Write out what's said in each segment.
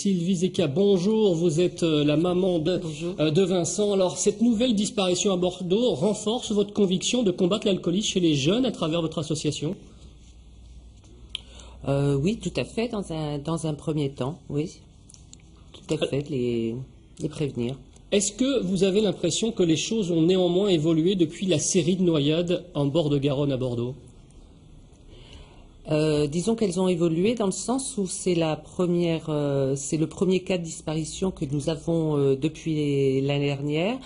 Sylvie Zeka, bonjour, vous êtes la maman de Vincent. Alors, cette nouvelle disparition à Bordeaux renforce votre conviction de combattre l'alcoolisme chez les jeunes à travers votre association? Oui, tout à fait, dans un premier temps, oui. Tout à fait, les prévenir. Est-ce que vous avez l'impression que les choses ont néanmoins évolué depuis la série de noyades en bord de Garonne à Bordeaux? Disons qu'elles ont évolué dans le sens où c'est le premier cas de disparition que nous avons depuis l'année dernière,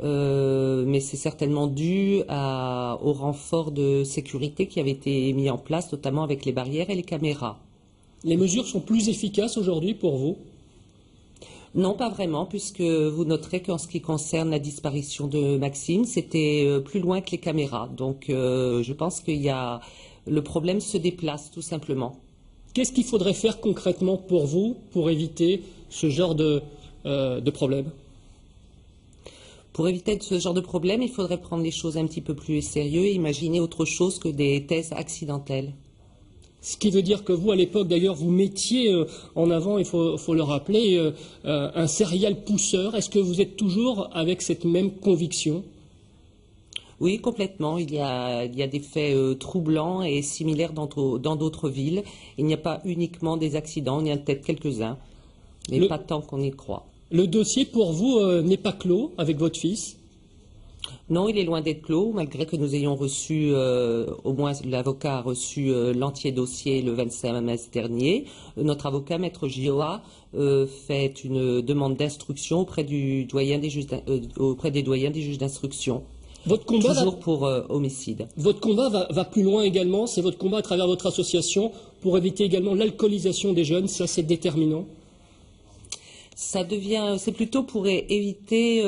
mais c'est certainement dû au renfort de sécurité qui avait été mis en place, notamment avec les barrières et les caméras. Les mesures sont plus efficaces aujourd'hui pour vous? Non, pas vraiment, puisque vous noterez qu'en ce qui concerne la disparition de Maxime, c'était plus loin que les caméras. Donc je pense le problème se déplace tout simplement. Qu'est-ce qu'il faudrait faire concrètement pour vous pour éviter ce genre de problème? Pour éviter ce genre de problème, il faudrait prendre les choses un petit peu plus sérieux et imaginer autre chose que des thèses accidentelles. Ce qui veut dire que vous, à l'époque, d'ailleurs, vous mettiez en avant, il faut le rappeler, un serial pousseur. Est-ce que vous êtes toujours avec cette même conviction? Oui, complètement. Il y a des faits troublants et similaires dans d'autres villes. Il n'y a pas uniquement des accidents, il y en a peut-être quelques-uns, mais pas tant qu'on y croit. Le dossier, pour vous, n'est pas clos avec votre fils? Non, il est loin d'être clos, malgré que nous ayons reçu, au moins l'avocat a reçu l'entier dossier le 25 mars dernier. Notre avocat, Maître Gioa, fait une demande d'instruction auprès des doyens des juges d'instruction. Votre combat toujours pour homicide. Votre combat va plus loin également, c'est votre combat à travers votre association pour éviter également l'alcoolisation des jeunes, ça c'est déterminant. C'est plutôt pour éviter,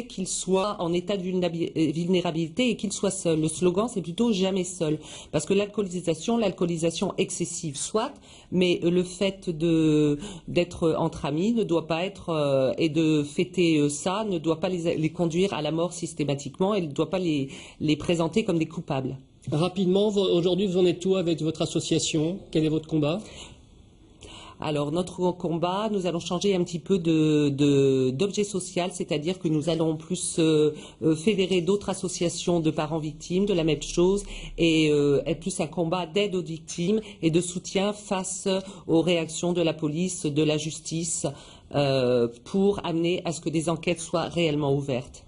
qu'ils soient en état de vulnérabilité et qu'ils soient seuls. Le slogan, c'est plutôt jamais seul. Parce que l'alcoolisation excessive, soit, mais le fait d'être entre amis ne doit pas être, et de fêter ça, ne doit pas les conduire à la mort systématiquement et ne doit pas les présenter comme des coupables. Rapidement, aujourd'hui, vous en êtes où avec votre association? Quel est votre combat? Alors, notre combat, nous allons changer un petit peu d'objet social, c'est-à-dire que nous allons plus fédérer d'autres associations de parents victimes de la même chose et être plus un combat d'aide aux victimes et de soutien face aux réactions de la police, de la justice, pour amener à ce que des enquêtes soient réellement ouvertes.